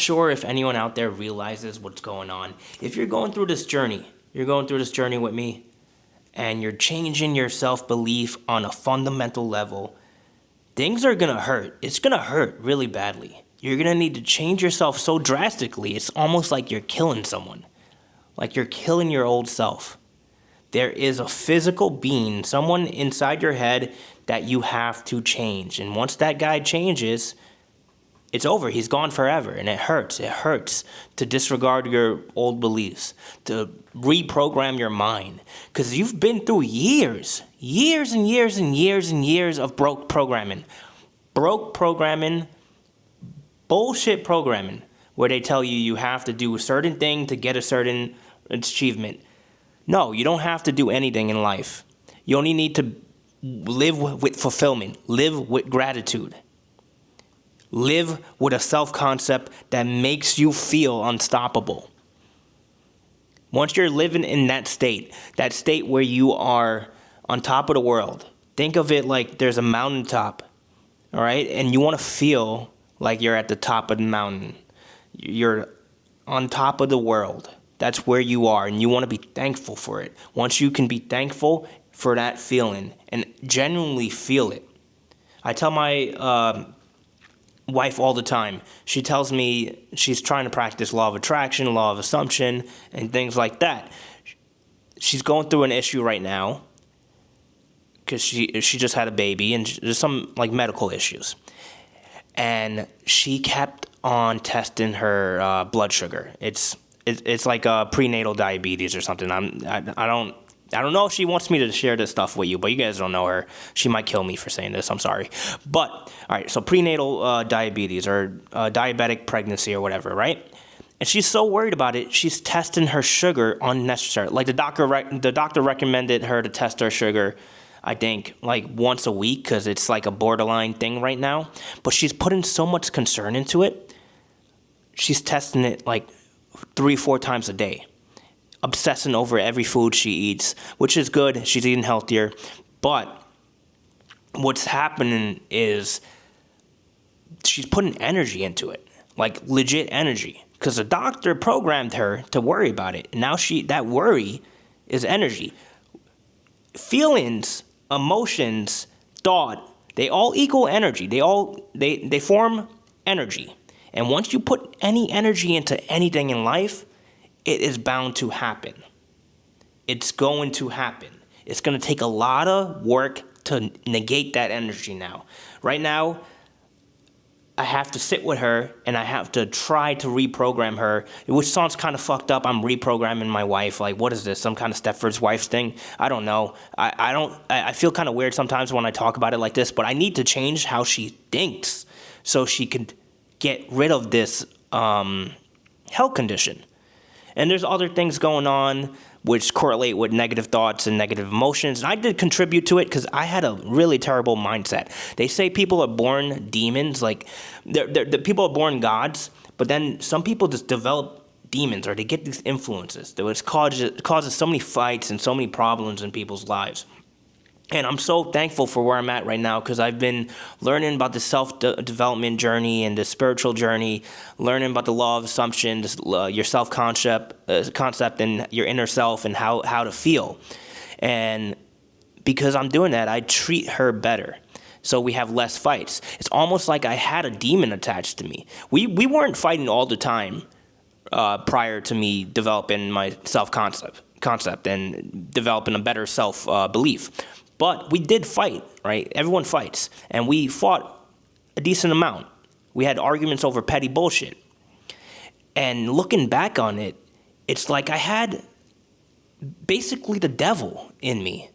Sure if anyone out there realizes what's going on. If you're going through this journey, you're going through this journey with me, and you're changing your self belief on a fundamental level, things are gonna hurt. It's gonna hurt really badly. You're gonna need to change yourself so drastically, it's almost like you're killing someone, like you're killing your old self. There is a physical being, someone inside your head that you have to change. And once that guy changes, it's over. He's gone forever, and it hurts. It hurts to disregard your old beliefs, to reprogram your mind, because you've been through years and years and years and years of broke programming, bullshit programming, where they tell you you have to do a certain thing to get a certain achievement. No, you don't have to do anything in life. You only need to live with fulfillment, live with gratitude. Live with a self-concept that makes you feel unstoppable. Once you're living in that state where you are on top of the world, think of it like there's a mountaintop, all right? And you want to feel like you're at the top of the mountain. You're on top of the world. That's where you are, and you want to be thankful for it. Once you can be thankful for that feeling and genuinely feel it. I tell my wife all the time. She tells me she's trying to practice law of attraction, law of assumption, and things like that. She's going through an issue right now because she just had a baby, and there's some like medical issues. And she kept on testing her blood sugar. It's like prenatal diabetes or something. I don't know if she wants me to share this stuff with you, but you guys don't know her. She might kill me for saying this. I'm sorry. But, all right, so prenatal diabetes or diabetic pregnancy or whatever, right? And she's so worried about it, she's testing her sugar unnecessarily. Like the doctor recommended her to test her sugar, I think, like once a week because it's like a borderline thing right now. But she's putting so much concern into it. She's testing it like 3-4 times a day. Obsessing over every food she eats, which is good. She's eating healthier. But what's happening is she's putting energy into it, like legit energy, because the doctor programmed her to worry about it. And now that worry is energy. Feelings, emotions, thought, they all equal energy. They form energy. And once you put any energy into anything in life, it is bound to happen. It's going to happen. It's going to take a lot of work to negate that energy now. Right now, I have to sit with her and I have to try to reprogram her, which sounds kind of fucked up. I'm reprogramming my wife. Like, what is this? Some kind of Stepford's wife thing? I don't know. I feel kind of weird sometimes when I talk about it like this, but I need to change how she thinks so she could get rid of this health condition. And there's other things going on which correlate with negative thoughts and negative emotions. And I did contribute to it because I had a really terrible mindset. They say people are born demons, like the people are born gods, but then some people just develop demons or they get these influences that causes so many fights and so many problems in people's lives. And I'm so thankful for where I'm at right now because I've been learning about the self-development journey and the spiritual journey, learning about the law of assumption, your self-concept and your inner self and how to feel. And because I'm doing that, I treat her better. So we have less fights. It's almost like I had a demon attached to me. We weren't fighting all the time prior to me developing my self-concept and developing a better self-belief. But we did fight, right? Everyone fights. And we fought a decent amount. We had arguments over petty bullshit. And looking back on it, it's like I had basically the devil in me.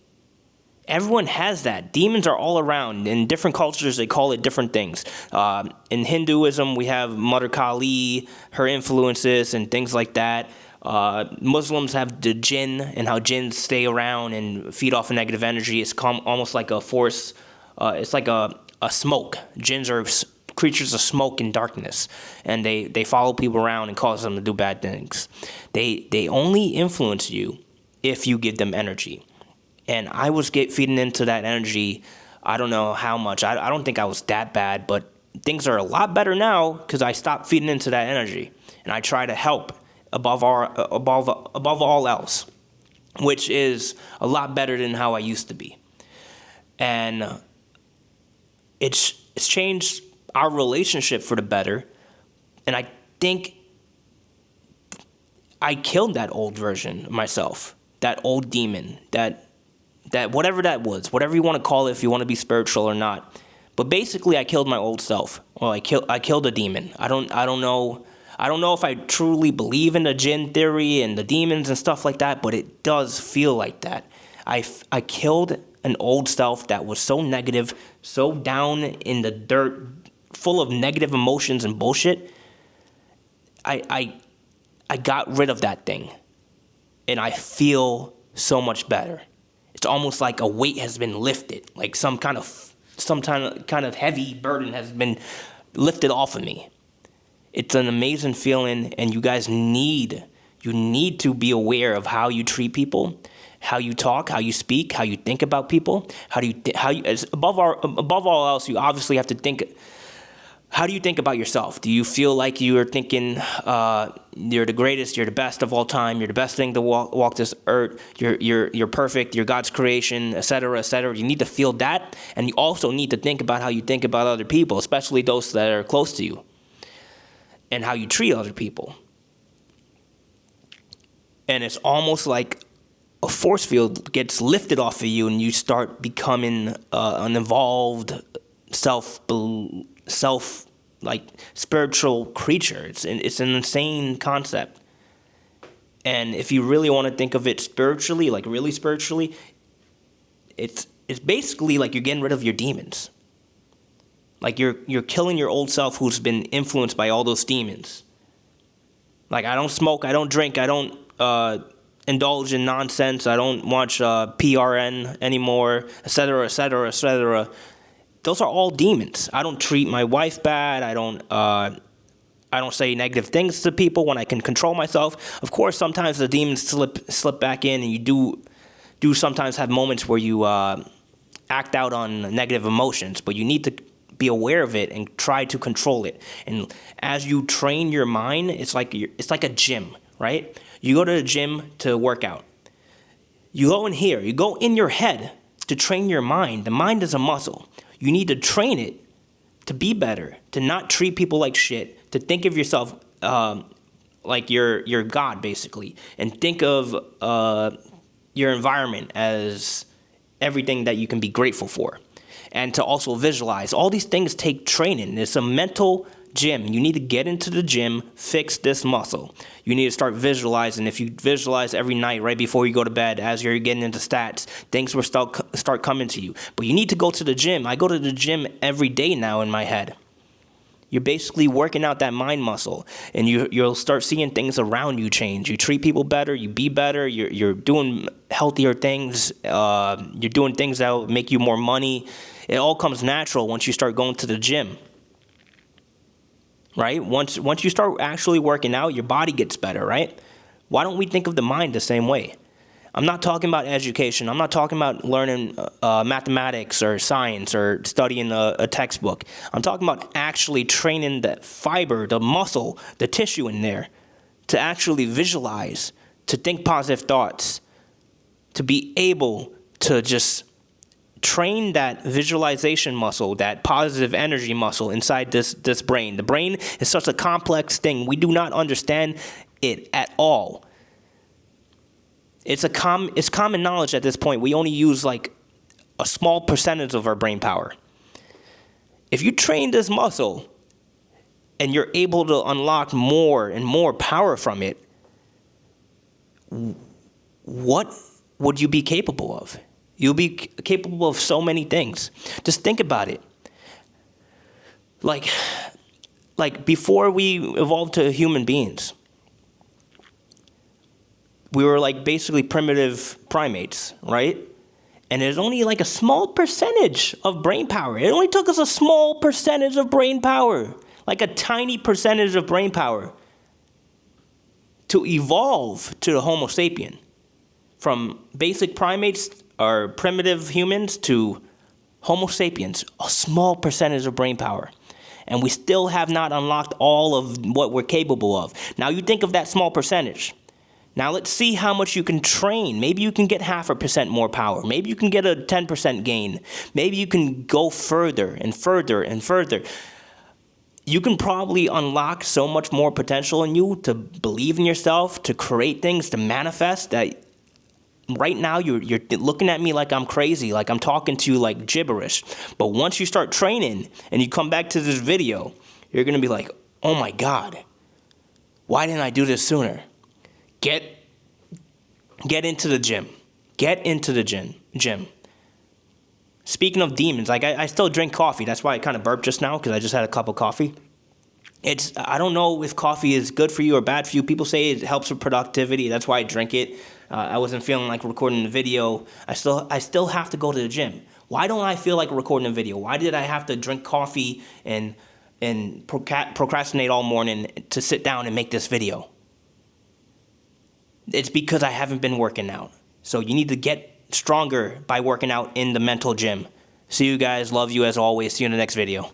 Everyone has that. Demons are all around. In different cultures, they call it different things. In Hinduism, we have Mother Kali, her influences, and things like that. Muslims have the jinn and how jinns stay around and feed off of negative energy. It's almost like a force. It's like a smoke. Jinns are creatures of smoke and darkness, and they follow people around and cause them to do bad things. They only influence you if you give them energy. And I was feeding into that energy. I don't know how much. I don't think I was that bad, but things are a lot better now because I stopped feeding into that energy, and I try to help above all else, which is a lot better than how I used to be. And it's changed our relationship for the better. And I think I killed that old version of myself, that old demon, that whatever that was, whatever you want to call it, if you want to be spiritual or not. But basically, I killed my old self. Well, I killed a demon. I don't know. I don't know if I truly believe in the jinn theory and the demons and stuff like that, but it does feel like that. I killed an old self that was so negative, so down in the dirt, full of negative emotions and bullshit. I got rid of that thing, and I feel so much better. It's almost like a weight has been lifted, like some kind of heavy burden has been lifted off of me. It's an amazing feeling, and you guys need to be aware of how you treat people, how you talk, how you speak, how you think about people, above all else, you obviously have to think. How do you think about yourself? Do you feel like you are thinking you're the greatest, you're the best of all time, you're the best thing to walk this earth, you're perfect, you're God's creation, etc., etc.? You need to feel that, and you also need to think about how you think about other people, especially those that are close to you, and how you treat other people. And it's almost like a force field gets lifted off of you, and you start becoming an evolved spiritual creature. It's an insane concept. And if you really want to think of it spiritually, like really spiritually, it's basically like you're getting rid of your demons. Like you're killing your old self who's been influenced by all those demons. Like, I don't smoke, I don't drink, I don't indulge in nonsense, I don't watch PRN anymore, etc., etc., etc. Those are all demons. I don't treat my wife bad. I don't say negative things to people when I can control myself. Of course, sometimes the demons slip back in, and you do sometimes have moments where you act out on negative emotions. But you need to be aware of it and try to control it. And as you train your mind, it's like a gym, right? You go to the gym to work out. You go in here. You go in your head to train your mind. The mind is a muscle. You need to train it to be better, to not treat people like shit, to think of yourself like you're God, basically, and think of your environment as everything that you can be grateful for, and to also visualize. All these things take training. It's a mental gym. You need to get into the gym, fix this muscle. You need to start visualizing. If you visualize every night right before you go to bed, as you're getting into stats, things will start coming to you. But you need to go to the gym. I go to the gym every day now in my head. You're basically working out that mind muscle, and you'll start seeing things around you change. You treat people better. You be better. You're doing healthier things. You're doing things that will make you more money. It all comes natural once you start going to the gym. Right? Once you start actually working out, your body gets better, right? Why don't we think of the mind the same way? I'm not talking about education. I'm not talking about learning mathematics or science or studying a textbook. I'm talking about actually training the fiber, the muscle, the tissue in there to actually visualize, to think positive thoughts, to be able to just train that visualization muscle, that positive energy muscle inside this brain. The brain is such a complex thing. We do not understand it at all. It's common knowledge at this point. We only use like a small percentage of our brain power. If you train this muscle and you're able to unlock more and more power from it, what would you be capable of? You'll be capable of so many things. Just think about it. Like before we evolved to human beings, we were like basically primitive primates, right? And there's only like a small percentage of brain power. It only took us a small percentage of brain power, like a tiny percentage of brain power, to evolve to the Homo sapien. From basic primates or primitive humans to Homo sapiens, a small percentage of brain power. And we still have not unlocked all of what we're capable of. Now you think of that small percentage. Now let's see how much you can train. Maybe you can get 0.5% more power. Maybe you can get a 10% gain. Maybe you can go further and further and further. You can probably unlock so much more potential in you to believe in yourself, to create things, to manifest, that right now you're looking at me like I'm crazy, like I'm talking to you like gibberish. But once you start training and you come back to this video, you're going to be like, oh my God, why didn't I do this sooner? Get into the gym. Get into the gym. Speaking of demons, like I still drink coffee. That's why I kind of burped just now, because I just had a cup of coffee. I don't know if coffee is good for you or bad for you. People say it helps with productivity. That's why I drink it. I wasn't feeling like recording the video. I still have to go to the gym. Why don't I feel like recording a video? Why did I have to drink coffee and procrastinate all morning to sit down and make this video? It's because I haven't been working out. So you need to get stronger by working out in the mental gym. See you guys. Love you as always. See you in the next video.